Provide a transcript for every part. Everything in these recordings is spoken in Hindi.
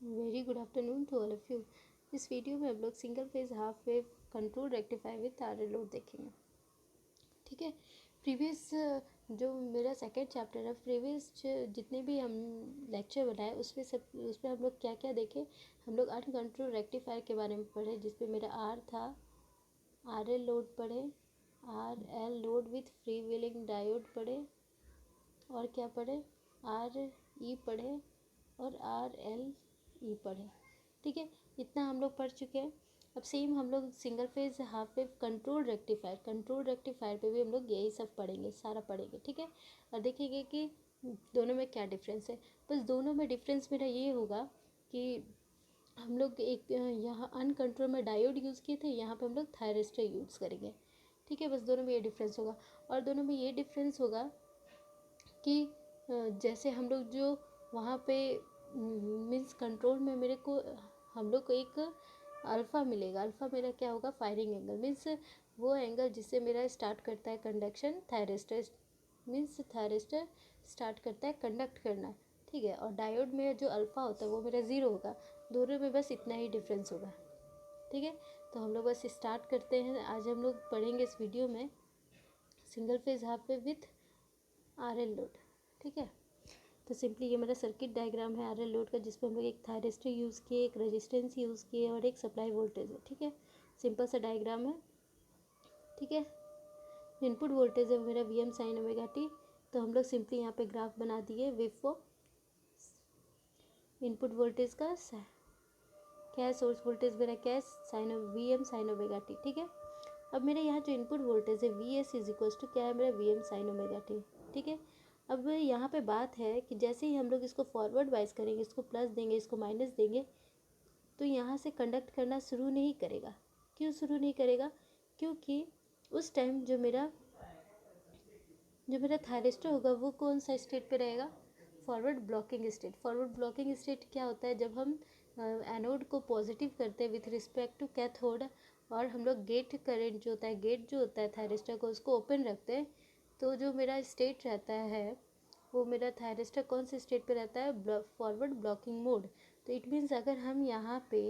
Very good afternoon to all of you. इस वीडियो में हम लोग single phase half wave control rectifier with RL load देखेंगे। ठीक है। प्रीवियस जो मेरा सेकेंड चैप्टर है, प्रीवियस जितने भी हम लेक्चर बनाए उसमें हम लोग क्या क्या देखे। हम लोग अनकंट्रोल रेक्टिफायर के बारे में पढ़े, जिसपे मेरा आर था, आरएल लोड पढ़े, RL load with free wheeling diode पढ़े, और क्या पढ़े, आर ई पढ़े और आर एल ई पढ़े। ठीक है, इतना हम लोग पढ़ चुके हैं। अब सेम हम लोग single phase half wave control rectifier पे भी हम लोग यही सब पढ़ेंगे, सारा पढ़ेंगे। ठीक है, और देखेंगे कि दोनों में क्या डिफरेंस है। बस दोनों में डिफरेंस मेरा ये होगा कि हम लोग एक यहाँ अनकंट्रोल में डायोड यूज़ किए थे, यहाँ पे हम लोग थायरिस्टर यूज़ करेंगे। ठीक है, बस दोनों में ये डिफरेंस होगा। और दोनों में ये डिफरेंस होगा कि जैसे हम लोग जो वहाँ पे मीन्स कंट्रोल में मेरे को हम लोग को एक अल्फ़ा मिलेगा। अल्फ़ा मेरा क्या होगा, फायरिंग एंगल, मीन्स वो एंगल जिससे मेरा स्टार्ट करता है conduction. Thyristor means thyristor start करता है कंडक्ट करना। ठीक है, और डायोड में जो अल्फ़ा होता है वो मेरा ज़ीरो होगा। दोनों में बस इतना ही डिफरेंस होगा। ठीक है, तो हम लोग बस स्टार्ट करते हैं। आज हम लोग पढ़ेंगे इस वीडियो में single phase half wave with RL load. ठीक है, तो सिंपली ये मेरा सर्किट डायग्राम है आरएल लोड का, जिसमें हम लोग एक थायरिस्टर यूज़ किए, एक रेजिस्टेंस यूज़ किए और एक सप्लाई वोल्टेज है। ठीक है, सिंपल सा डायग्राम है। ठीक है, इनपुट वोल्टेज है मेरा V M sine omega T. तो हम लोग सिंपली यहाँ पे ग्राफ बना दिए वेव फॉर्म इनपुट वोल्टेज का, क्या है सोर्स वोल्टेज मेरा, क्या है sine V M sine omega T. ठीक है, अब मेरे यहाँ जो इनपुट वोल्टेज है V S is equals to क्या है मेरा, V M sine omega T. ठीक है, अब यहाँ पे बात है कि जैसे ही हम लोग इसको फॉरवर्ड वाइज करेंगे, इसको प्लस देंगे, इसको माइनस देंगे, तो यहाँ से कंडक्ट करना शुरू नहीं करेगा। क्यों शुरू नहीं करेगा? क्योंकि उस टाइम जो मेरा थायरिस्टर होगा वो कौन सा स्टेट पे रहेगा, forward blocking state. Forward blocking state क्या होता है, जब हम एनोड को पॉजिटिव करते हैं विथ रिस्पेक्ट टू कैथोड, और हम लोग गेट करंट जो होता है, गेट जो होता है थायरिस्टर को, उसको ओपन रखते हैं, तो जो मेरा स्टेट रहता है वो मेरा थायरिस्टर कौन से स्टेट पे रहता है, फॉरवर्ड ब्लॉकिंग मोड। तो इट मीन्स अगर हम यहाँ पे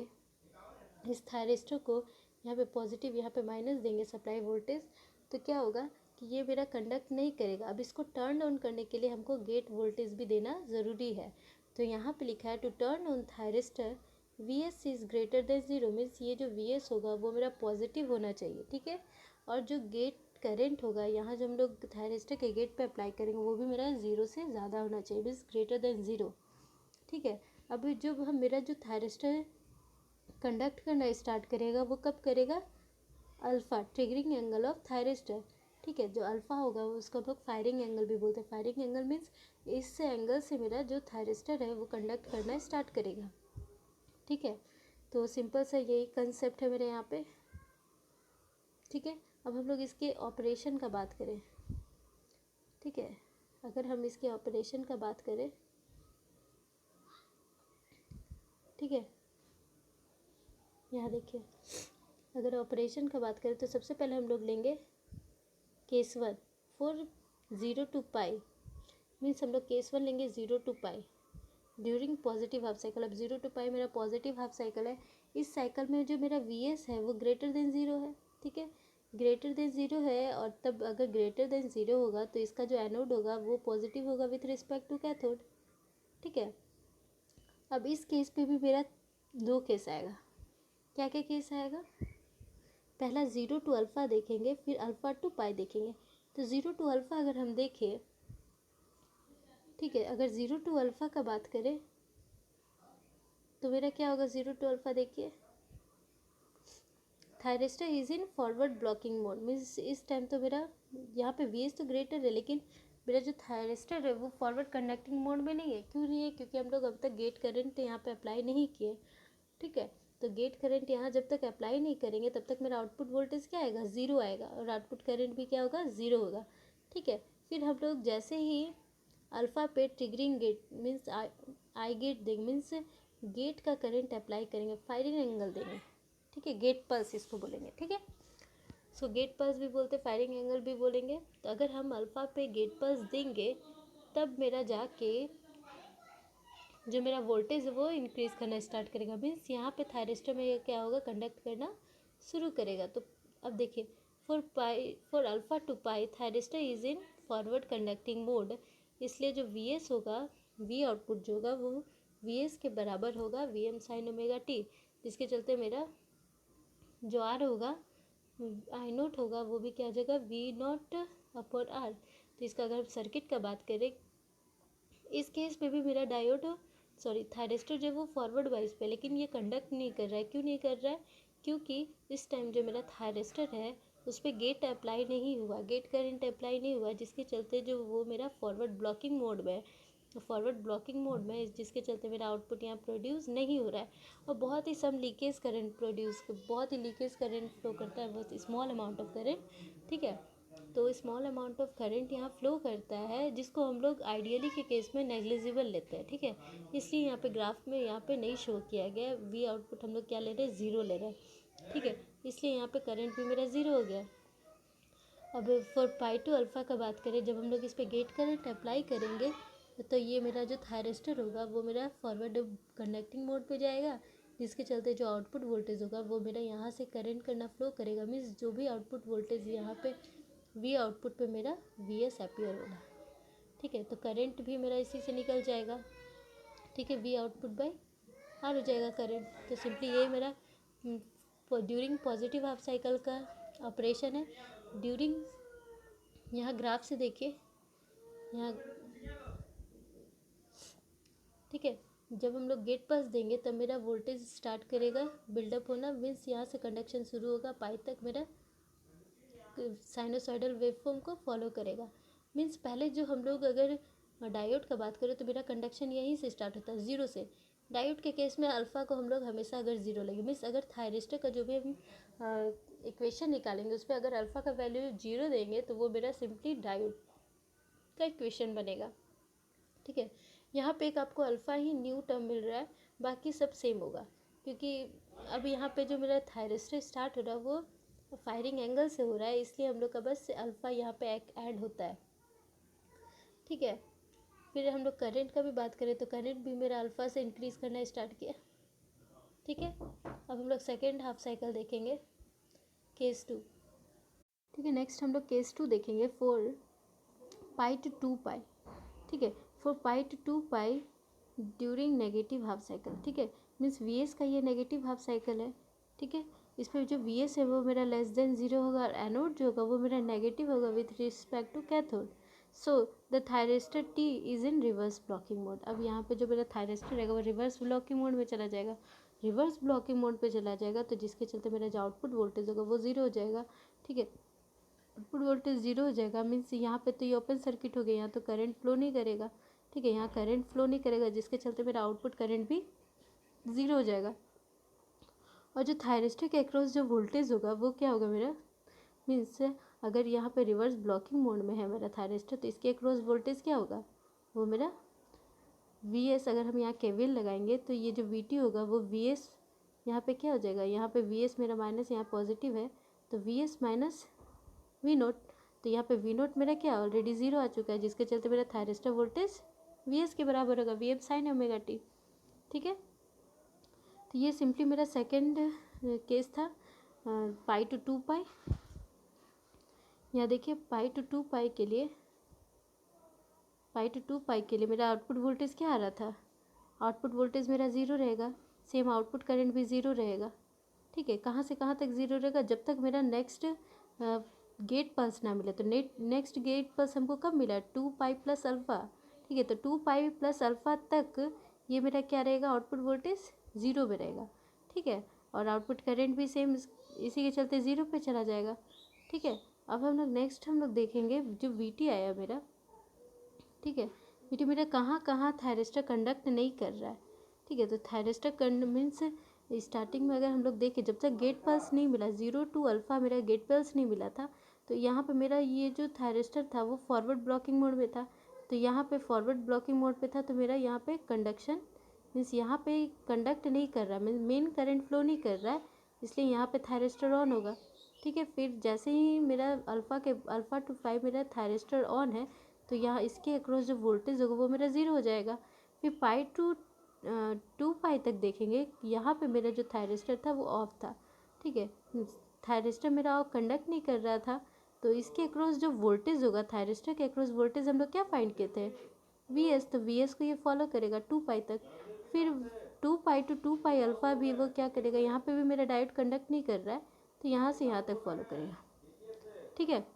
इस थायरिस्टर को यहाँ पे पॉजिटिव, यहाँ पे माइनस देंगे सप्लाई वोल्टेज, तो क्या होगा कि ये मेरा कंडक्ट नहीं करेगा। अब इसको टर्न ऑन करने के लिए हमको गेट वोल्टेज भी देना ज़रूरी है। तो यहाँ पे लिखा है to turn on thyristor V S is greater than zero, means ये जो वी एस होगा वो मेरा पॉजिटिव होना चाहिए। ठीक है, और जो गेट करेंट होगा यहाँ जो हम लोग थायरिस्टर के गेट पे अप्लाई करेंगे वो भी मेरा ज़ीरो से ज़्यादा होना चाहिए, मीन्स ग्रेटर देन ज़ीरो। ठीक है, अब जब हम मेरा जो थायरिस्टर कंडक्ट करना स्टार्ट करेगा वो कब करेगा, alpha, triggering angle of thyristor. ठीक है, जो अल्फ़ा होगा वो उसको हम लोग फायरिंग एंगल भी बोलते हैं। फायरिंग एंगल मीन्स इस एंगल से मेरा जो थायरिस्टर है वो कंडक्ट करना स्टार्ट करेगा। ठीक है, तो सिंपल सा यही कंसेप्ट है मेरे यहाँ पे। ठीक है, अब हम लोग इसके ऑपरेशन का बात करें। ठीक है, अगर हम इसके ऑपरेशन का बात करें, ठीक है, यहाँ देखिए, अगर ऑपरेशन का बात करें तो सबसे पहले हम लोग लेंगे case one for zero to pi, means हम लोग केस वन लेंगे zero to pi during positive half cycle. अब ज़ीरो टू पाई मेरा पॉजिटिव हाफ साइकिल है। इस साइकिल में जो मेरा वी एस है वो ग्रेटर देन ज़ीरो है। ठीक है, ग्रेटर देन ज़ीरो है, और तब अगर ग्रेटर देन ज़ीरो होगा तो इसका जो एनोड होगा वो पॉजिटिव होगा विथ रिस्पेक्ट टू कैथोड। ठीक है, अब इस केस पे भी मेरा दो केस आएगा। क्या क्या केस आएगा, पहला ज़ीरो टू अल्फ़ा देखेंगे, फिर अल्फ़ा टू पाई देखेंगे। तो ज़ीरो टू अल्फ़ा अगर हम देखें, ठीक है, अगर ज़ीरो टू अल्फ़ा का बात करें तो मेरा क्या होगा, ज़ीरो टू अल्फ़ा देखिए, thyristor is in forward blocking mode, means इस टाइम तो मेरा यहाँ पे वी एस तो ग्रेटर है, लेकिन मेरा जो थायरिस्टर है वो फॉरवर्ड कंडक्टिंग मोड में नहीं है। क्यों नहीं है, क्योंकि हम लोग अब तक गेट करंट यहाँ पे अप्लाई नहीं किए। ठीक है, तो गेट करंट यहाँ जब तक अप्लाई नहीं करेंगे तब तक मेरा आउटपुट वोल्टेज क्या आएगा, ज़ीरो आएगा, और आउटपुट करंट भी क्या होगा, ज़ीरो होगा। ठीक है, फिर हम लोग जैसे ही अल्फ़ा पे triggering gate means I gate देंगे, मीन्स गेट का करंट अप्लाई करेंगे, फायरिंग एंगल देंगे। ठीक है, गेट पल्स इसको बोलेंगे। ठीक है, सो गेट पल्स भी बोलते, फायरिंग एंगल भी बोलेंगे। तो अगर हम अल्फ़ा पे गेट पल्स देंगे तब मेरा जाके जो मेरा वोल्टेज है वो इंक्रीज़ करना स्टार्ट करेगा। मीन्स यहाँ पे थायरिस्टर में क्या होगा, कंडक्ट करना शुरू करेगा। तो अब देखिए, for alpha to pi thyristor is in forward conducting mode, इसलिए जो वी एस होगा, वी आउटपुट जो होगा वो वी एस के बराबर होगा V M sine omega T, जिसके चलते मेरा जो आर होगा, आई नोट होगा, वो भी क्या हो जाएगा, वी नॉट अपॉन आर। तो इसका अगर हम सर्किट का बात करें, इस केस में भी मेरा डायोड थायरिस्टर जो है वो फॉरवर्ड वाइज पे, लेकिन ये कंडक्ट नहीं कर रहा है। क्यों नहीं कर रहा है? क्योंकि इस टाइम जो मेरा थायरिस्टर है उस पर गेट अप्लाई नहीं हुआ, गेट करंट अप्लाई नहीं हुआ, जिसके चलते जो वो मेरा फॉरवर्ड ब्लॉकिंग मोड में है। तो फॉरवर्ड ब्लॉकिंग मोड में जिसके चलते मेरा आउटपुट यहाँ प्रोड्यूस नहीं हो रहा है, और बहुत ही सम लीकेज करंट बहुत ही लीकेज करंट फ्लो करता है, बहुत स्मॉल अमाउंट ऑफ करंट, ठीक है। तो स्मॉल अमाउंट ऑफ करंट यहाँ फ्लो करता है, जिसको हम लोग आइडियली के केस में नेग्लिजिबल लेते हैं, ठीक है। इसलिए यहाँ पे ग्राफ में यहाँ पे नहीं शो किया गया, वी आउटपुट हम लोग क्या ले रहे हैं, ज़ीरो ले रहे हैं, ठीक है। इसलिए यहाँ पे करंट भी मेरा ज़ीरो हो गया। अब फॉर पाई टू अल्फ़ा का बात करें, जब हम लोग इस पर गेट करंट अप्लाई करेंगे तो ये मेरा जो थायरिस्टर होगा वो मेरा फॉरवर्ड कंडक्टिंग मोड पे जाएगा, जिसके चलते जो आउटपुट वोल्टेज होगा वो मेरा यहाँ से करंट करना फ्लो करेगा। मीन्स जो भी आउटपुट वोल्टेज यहाँ पे वी आउटपुट पे मेरा वी एस अपियर होगा, ठीक है। तो करंट भी मेरा इसी से निकल जाएगा, ठीक है, वी आउटपुट बाई आर हो जाएगा करंट। तो सिंपली ये मेरा ड्यूरिंग पॉजिटिव हाफ साइकिल का ऑपरेशन है। ड्यूरिंग, यहाँ ग्राफ से देखिए, यहाँ ठीक है, जब हम लोग गेट पास देंगे तब मेरा वोल्टेज स्टार्ट करेगा बिल्डअप होना। मीन्स यहाँ से कंडक्शन शुरू होगा, पाई तक मेरा साइनोसॉइडल वेवफॉर्म को फॉलो करेगा। मीन्स पहले जो हम लोग अगर डायोड का बात करें तो मेरा कंडक्शन यहीं से स्टार्ट होता है, ज़ीरो से। डायोड के केस में अल्फ़ा को हम लोग हमेशा अगर ज़ीरो लेंगे, मीन्स अगर थायरिस्टर का जो भी हम इक्वेशन निकालेंगे उस पर अगर अल्फ़ा का वैल्यू जीरो देंगे तो वो मेरा सिंपली डायोड का इक्वेशन बनेगा, ठीक है। यहाँ पे एक आपको अल्फ़ा ही न्यू टर्म मिल रहा है, बाकी सब सेम होगा, क्योंकि अब यहाँ पे जो मेरा थायरिस्टर स्टार्ट हो रहा है वो फायरिंग एंगल से हो रहा है, इसलिए हम लोग का बस अल्फ़ा यहाँ पे ऐड होता है, ठीक है। फिर हम लोग करंट का भी बात करें तो करंट भी मेरा अल्फ़ा से इंक्रीज़ करना स्टार्ट किया, ठीक है। अब हम लोग सेकेंड हाफ साइकिल देखेंगे, केस टू, ठीक है। नेक्स्ट हम लोग केस टू देखेंगे, for pi to two pi, ठीक है, for pi to two pi during negative half cycle, ठीक है। मीन्स वी एस का ये नेगेटिव हाफ साइकिल है, ठीक है। इस पर जो वी एस है वो मेरा लेस देन ज़ीरो होगा, और एनोड जो होगा वो मेरा नेगेटिव होगा with respect to cathode. So the thyristor T is in reverse blocking mode. अब यहाँ पे जो मेरा थायरिस्टर रहेगा वो रिवर्स ब्लॉकिंग मोड में चला जाएगा, रिवर्स ब्लॉकिंग मोड पे चला जाएगा, तो जिसके चलते मेरा जो आउटपुट वोल्टेज होगा वो ज़ीरो हो जाएगा, ठीक है। आउटपुट वोल्टेज ज़ीरो हो जाएगा, मीन्स यहाँ पे तो ये ओपन सर्किट हो गया, यहाँ तो करंट फ्लो नहीं करेगा, ठीक है। यहाँ करंट फ्लो नहीं करेगा, जिसके चलते मेरा आउटपुट करंट भी ज़ीरो हो जाएगा। और जो थायरिस्टर के अक्रॉस जो वोल्टेज होगा वो क्या होगा मेरा, मीन्स अगर यहाँ पे रिवर्स ब्लॉकिंग मोड में है मेरा थायरिस्टर तो इसके अक्रॉस वोल्टेज क्या होगा, वो मेरा वी एस। अगर हम यहाँ केवीएल लगाएंगे तो ये जो वी टी होगा वो वी एस यहाँ पे क्या हो जाएगा, यहाँ पे वी एस मेरा माइनस, यहाँ पॉजिटिव है तो V S minus V naught. तो यहाँ पे वी नोट मेरा क्या ऑलरेडी ज़ीरो आ चुका है, जिसके चलते मेरा थायरिस्टर वोल्टेज वी एस के बराबर होगा, V M sine omega T, ठीक है। तो ये सिंपली मेरा सेकेंड केस था, पाई टू टू पाई। यहाँ देखिए पाई टू टू पाई के लिए, मेरा आउटपुट वोल्टेज क्या आ रहा था, आउटपुट वोल्टेज मेरा ज़ीरो रहेगा, सेम आउटपुट करंट भी ज़ीरो रहेगा, ठीक है। कहाँ से कहाँ तक ज़ीरो रहेगा, जब तक मेरा नेक्स्ट गेट पल्स ना मिले। तो नेक्स्ट गेट पल्स हमको कब मिला, टू पाई प्लस अल्फ़ा, ठीक है। तो टू पाई प्लस अल्फ़ा तक ये मेरा क्या रहेगा, आउटपुट वोल्टेज ज़ीरो में रहेगा, ठीक है। और आउटपुट करंट भी सेम इसी के चलते ज़ीरो पे चला जाएगा, ठीक है। अब हम लोग नेक्स्ट देखेंगे जो वी टी आया मेरा, ठीक है। वी टी मेरा कहाँ कहाँ थायरिस्टर कंडक्ट नहीं कर रहा है, ठीक है। तो थायरिस्टर मीन्स स्टार्टिंग में अगर हम लोग देखें जब तक गेट पल्स नहीं मिला, ज़ीरो टू अल्फ़ा मेरा गेट पल्स नहीं मिला था, तो यहाँ पे मेरा ये जो थायरिस्टर था वो फॉरवर्ड ब्लॉकिंग मोड में था। तो यहाँ पे फॉरवर्ड ब्लॉकिंग मोड पे था तो मेरा यहाँ पे कंडक्शन मीन्स यहाँ पे कंडक्ट नहीं कर रहा है, मीन्स मेन करंट फ्लो नहीं कर रहा है, इसलिए यहाँ पे थायरिस्टर ऑन होगा, ठीक है। फिर जैसे ही मेरा अल्फ़ा टू फाइव मेरा थायरिस्टर ऑन है तो यहाँ इसके अक्रॉस जो वोल्टेज होगा वो मेरा ज़ीरो हो जाएगा। फिर पाई टू 2 पाई तक देखेंगे, यहाँ पे मेरा जो थायरिस्टर था वो ऑफ था, ठीक है, थायरिस्टर मेरा ऑफ कंडक्ट नहीं कर रहा था, तो इसके अक्रॉस जो वोल्टेज होगा, थायरिस्टर के अक्रॉस वोल्टेज हम लोग क्या फाइंड किए थे, वी एस, तो वी एस को ये फॉलो करेगा 2 पाई तक। फिर 2 पाई टू 2 पाई अल्फ़ा भी वो क्या करेगा, यहाँ पे भी मेरा डायोड कंडक्ट नहीं कर रहा है, तो यहाँ से यहाँ तक फॉलो करेगा, ठीक है।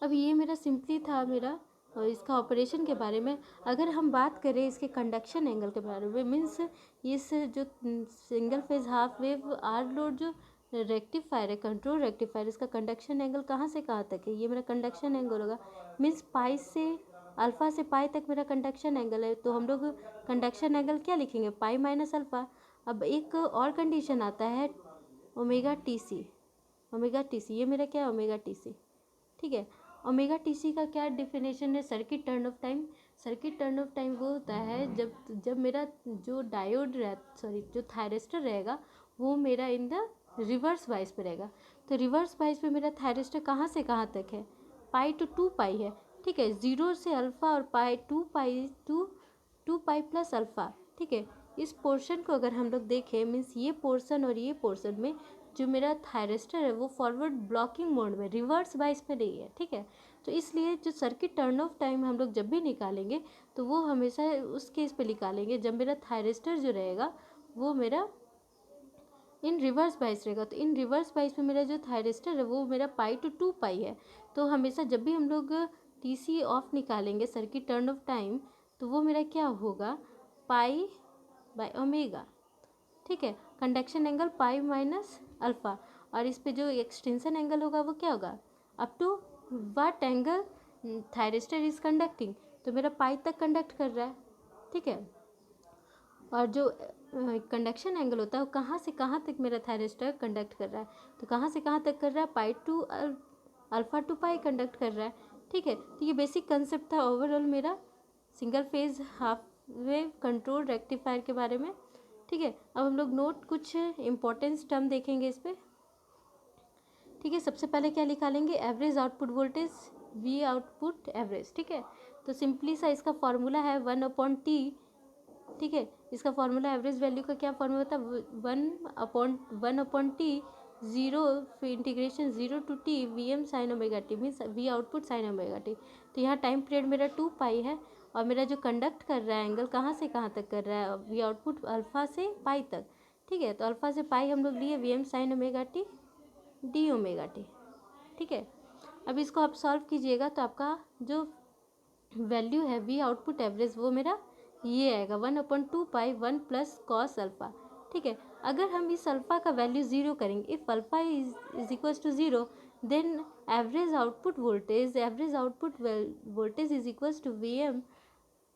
अब ये मेरा सिंपली था मेरा और इसका ऑपरेशन के बारे में। अगर हम बात करें इसके कंडक्शन एंगल के बारे में, मीन्स इस जो single phase half wave R load जो रेक्टिफायर है, कंट्रोल रेक्टिफायर, इसका कंडक्शन एंगल कहाँ से कहाँ तक है, ये मेरा कंडक्शन एंगल होगा। मीन्स पाई से अल्फ़ा से पाई तक मेरा कंडक्शन एंगल है, तो हम लोग कंडक्शन एंगल क्या लिखेंगे, पाई माइनस अल्फ़ा। अब एक और कंडीशन आता है omega T C, omega T C, ये मेरा क्या है, ओमेगा टी सी, ठीक है। ओमेगा टी सी का क्या डिफिनेशन है, circuit turn off time. Circuit turn off time वो होता है जब मेरा जो डायोड जो थायरिस्टर रहेगा वो मेरा इन द रिवर्स वाइज पे रहेगा। तो रिवर्स वाइज पे मेरा थायरिस्टर कहाँ से कहाँ तक है, पाई टू 2 पाई है, ठीक है, 0 से अल्फ़ा और पाई 2 पाई प्लस अल्फ़ा, ठीक है। इस पोर्शन को अगर हम लोग देखें, मीन्स ये पोर्शन और ये पोर्शन में जो मेरा थायरिस्टर है वो फॉरवर्ड ब्लॉकिंग मोड में, रिवर्स वाइज में नहीं है, ठीक है। तो इसलिए जो सर्किट टर्न ऑफ टाइम हम लोग जब भी निकालेंगे तो वो हमेशा उस केस पे निकालेंगे जब मेरा थायरिस्टर जो रहेगा वो मेरा इन रिवर्स बाइस रहेगा। तो इन रिवर्स बाइस में मेरा जो थायरिस्टर है वो मेरा पाई टू 2 पाई है। तो हमेशा जब भी हम लोग टी सी ऑफ निकालेंगे सर्किट टर्न ऑफ टाइम, तो वो मेरा क्या होगा, पाई बाय ओमेगा, ठीक है। Conduction angle pi minus alpha, और इस पे जो एक्सटेंशन एंगल होगा वो क्या होगा, up to what angle thyristor is conducting, तो मेरा पाई तक कंडक्ट कर रहा है, ठीक है। और जो कंडक्शन एंगल होता है वो कहाँ से कहाँ तक मेरा थायरिस्टर कंडक्ट कर रहा है, तो कहाँ से कहाँ तक कर रहा है, pi to alpha to pi conduct कर रहा है, ठीक है। तो ये बेसिक कंसेप्ट था ओवरऑल मेरा single phase half wave control rectifier के बारे में, ठीक है। अब हम लोग नोट कुछ इंपॉर्टेंस टर्म देखेंगे इस पर, ठीक है। सबसे पहले क्या निकालेंगे, average output voltage, V output average, ठीक है। तो सिंपली सा इसका फॉर्मूला है 1/T, ठीक है। इसका फॉर्मूला एवरेज वैल्यू का क्या फॉर्मूला होता है, 1/T, 0 फिर integration 0 to T V M sine omega T, means V output sine omega T. तो यहाँ टाइम पीरियड मेरा 2 पाई है और मेरा जो कंडक्ट कर रहा है एंगल कहाँ से कहाँ तक कर रहा है, वी आउटपुट अल्फ़ा से पाई तक, ठीक है। तो अल्फ़ा से पाई हम लोग लिए V M sine omega T D omega T, ठीक है। अब इसको आप सॉल्व कीजिएगा तो आपका जो वैल्यू है वी आउटपुट एवरेज वो मेरा ये आएगा 1/2 पाई 1 प्लस कॉस अल्फ़ा, ठीक है। अगर हम इस अल्फ़ा का वैल्यू ज़ीरो करेंगे, if alpha is equals to zero, then average output voltage is equals to V M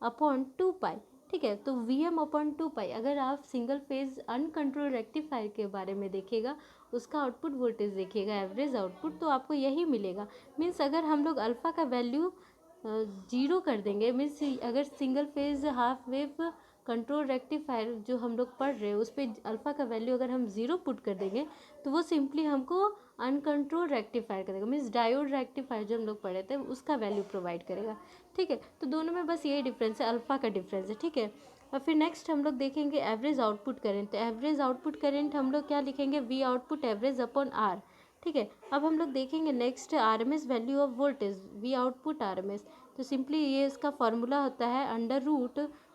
upon 2 pi, ठीक है। तो वी एम अपॉन 2 पाई, अगर आप सिंगल फेज अनकंट्रोल रेक्टिफायर के बारे में देखिएगा, उसका आउटपुट वोल्टेज देखिएगा एवरेज आउटपुट, तो आपको यही मिलेगा। मीन्स अगर हम लोग अल्फ़ा का वैल्यू जीरो कर देंगे, मीन्स अगर single phase half wave control rectifier जो हम लोग पढ़ रहे हैं उस पर अल्फ़ा का वैल्यू अगर हम ज़ीरो पुट कर देंगे तो वो सिंपली हमको अनकंट्रोल रेक्टिफायर करेगा, मीन्स डायोड रेक्टिफायर जो हम लोग पढ़े थे उसका वैल्यू प्रोवाइड करेगा, ठीक है। तो दोनों में बस यही डिफरेंस है, अल्फ़ा का डिफरेंस है, ठीक है। और फिर नेक्स्ट हम लोग देखेंगे एवरेज आउटपुट करेंट। तो एवरेज आउटपुट करेंट हम लोग क्या लिखेंगे, V output average upon R, ठीक है। अब हम लोग देखेंगे next RMS value of voltage, V output RMS. तो सिंपली ये इसका फॉर्मूला होता है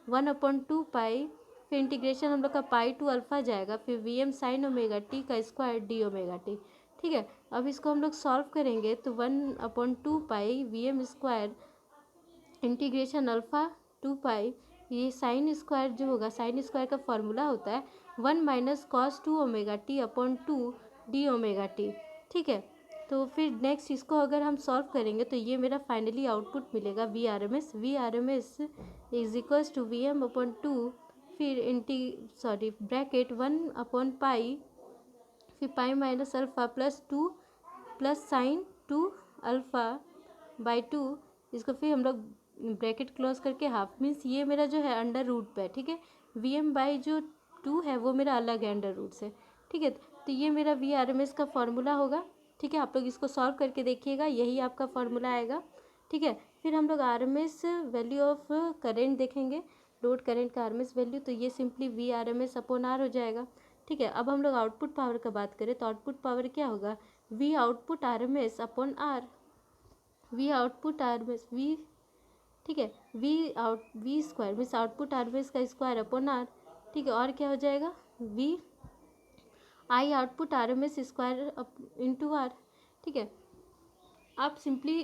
√1/2 पाई, फिर इंटीग्रेशन हम लोग का पाई टू अल्फ़ा जाएगा, फिर V M sine omega T का स्क्वायर डी ओमेगा टी, ठीक है। अब इसको हम लोग सॉल्व करेंगे तो 1/2 pi V M square integration alpha 2 pi, ये साइन स्क्वायर जो होगा, साइन स्क्वायर का फॉर्मूला होता है 1 minus cos 2 omega T upon 2 D omega T, ठीक है। तो फिर नेक्स्ट इसको अगर हम सॉल्व करेंगे तो ये मेरा फाइनली आउटपुट मिलेगा V R M S is equals to V M upon 2, फिर ब्रैकेट 1 पाई, फिर pi minus alpha plus 2 plus sine 2 alpha by 2, इसको फिर हम लोग ब्रैकेट क्लोज करके हाफ, मीन्स ये मेरा जो है अंडर रूट पे है, ठीक है। वी एम बाई जो 2 है वो मेरा अलग है अंडर रूट से, ठीक है। तो ये मेरा वी आर एम एस का फॉर्मूला होगा, ठीक है। आप लोग इसको सॉल्व करके देखिएगा, यही आपका फॉर्मूला आएगा, ठीक है। फिर हम लोग R M S value of current देखेंगे। लोड करंट का RMS वैल्यू, तो ये सिंपली VRMS अपॉन R हो जाएगा। ठीक है, अब हम लोग आउटपुट पावर का बात करें तो आउटपुट पावर क्या होगा, V output RMS upon R, V output RMS V, ठीक है, V square means output RMS का स्क्वायर अपॉन R। ठीक है, और क्या हो जाएगा, V I output RMS square into R। ठीक है, आप सिंपली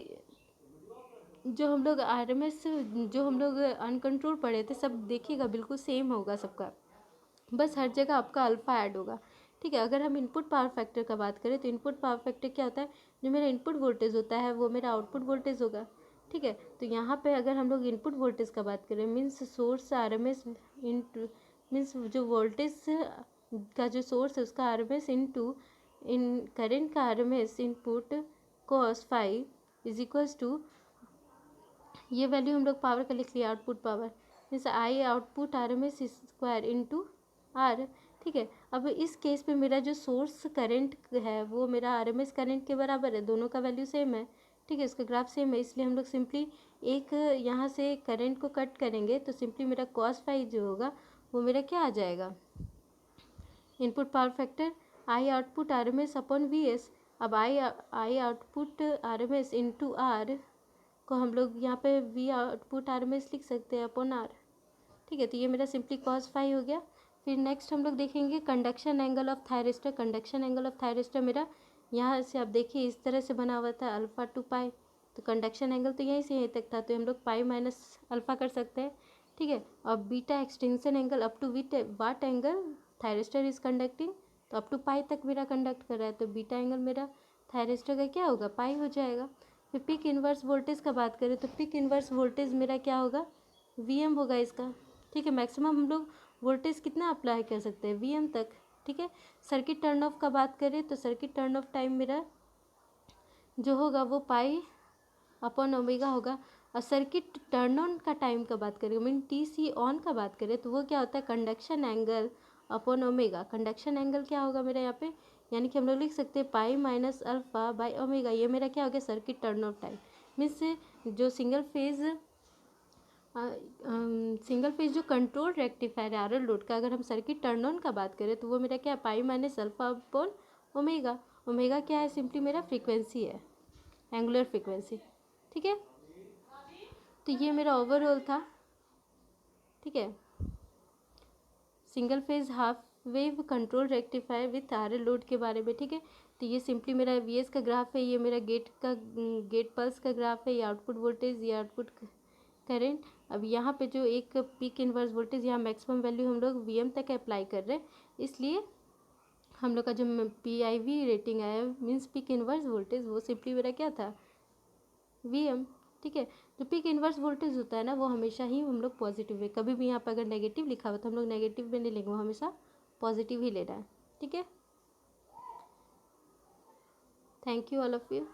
जो हम लोग RMS, जो हम लोग अनकंट्रोल पढ़े थे सब देखिएगा, बिल्कुल सेम होगा सबका, बस हर जगह आपका अल्फ़ा ऐड होगा। ठीक है, अगर हम इनपुट पावर फैक्टर का बात करें तो इनपुट पावर फैक्टर क्या होता है, जो मेरा इनपुट वोल्टेज होता है वो मेरा आउटपुट वोल्टेज होगा। ठीक है, तो यहाँ पे अगर हम लोग इनपुट वोल्टेज का बात करें means source RMS into, means जो वोल्टेज का जो सोर्स है उसका RMS इंटू इन करेंट का RMS input cos phi is equals to, ये वैल्यू हम लोग पावर का लिख लिया, output power means I output RMS square into R। ठीक है, अब इस केस पे मेरा जो सोर्स करंट है वो मेरा RMS करंट के बराबर है, दोनों का वैल्यू सेम है। ठीक है, इसका ग्राफ सेम है, इसलिए हम लोग सिंपली एक यहाँ से करंट को कट करेंगे तो सिंपली मेरा cos फाई जो होगा वो मेरा क्या आ जाएगा, input power factor I output RMS upon VS। अब आई आउटपुट RMS इंटू R को हम लोग यहाँ पे V आउटपुट RMS लिख सकते हैं अपॉन R। ठीक है, तो ये मेरा सिंपली cos फाई हो गया। फिर नेक्स्ट हम लोग देखेंगे conduction angle of thyristor. Conduction angle of thyristor मेरा यहाँ से आप देखिए इस तरह से बना हुआ था, अल्फ़ा टू पाई, तो कंडक्शन एंगल तो यहीं से यहीं तक था, तो हम लोग पाई माइनस अल्फ़ा कर सकते हैं। ठीक है, और beta extension angle up to what angle thyristor is conducting, तो अप टू पाई तक मेरा कंडक्ट कर रहा है, तो बीटा एंगल मेरा थायरिस्टर का क्या होगा, पाई हो जाएगा। फिर पिक इन्वर्स वोल्टेज का बात करें तो पिक इन्वर्स वोल्टेज मेरा क्या होगा, VM होगा इसका। ठीक है, मैक्सिमम हम लोग वोल्टेज कितना अप्लाई कर सकते हैं, VM तक। ठीक है, सर्किट टर्न ऑफ का बात करें तो सर्किट टर्न ऑफ टाइम मेरा जो होगा वो पाई अपॉन ओमेगा होगा। और सर्किट टर्न ऑन का टाइम का बात करें मीन TC ऑन का बात करें तो वो क्या होता है, conduction angle upon omega. Conduction angle क्या होगा मेरा यहाँ पे, यानी कि हम लोग लिख सकते हैं पाई माइनस अल्फ़ा बाई ओमेगा, ये मेरा क्या हो गया, circuit turn off time. Means जो सिंगल फेज जो कंट्रोल रेक्टिफायर है RL लोड का, अगर हम सर्किट टर्न ऑन का बात करें तो वो मेरा क्या है, पाई minus alpha upon omega. Omega क्या है, सिंपली मेरा फ्रीक्वेंसी है, एंगुलर फ्रीक्वेंसी। ठीक है, तो ये मेरा ओवरऑल था। ठीक है, single phase half wave control rectifier with RL load के बारे में। ठीक है, तो ये सिंपली मेरा VS का ग्राफ है, ये मेरा गेट पल्स का ग्राफ है, ये आउटपुट वोल्टेज, ये आउटपुट करेंट। अब यहाँ पे जो एक पीक इन्वर्स वोल्टेज, यहाँ मैक्सिमम वैल्यू हम लोग VM तक अप्लाई कर रहे हैं, इसलिए हम लोग का जो PIV रेटिंग आया मीन्स पीक इन्वर्स वोल्टेज, वो सिंपली मेरा क्या था, VM। ठीक है, जो पीक इन्वर्स वोल्टेज होता है ना वो हमेशा ही हम लोग पॉजिटिव है, कभी भी यहाँ पर अगर नेगेटिव लिखा हुआ तो हम लोग नेगेटिव में नहीं लेंगे, वो हमेशा पॉजिटिव ही लेना है। ठीक है, thank you all of you.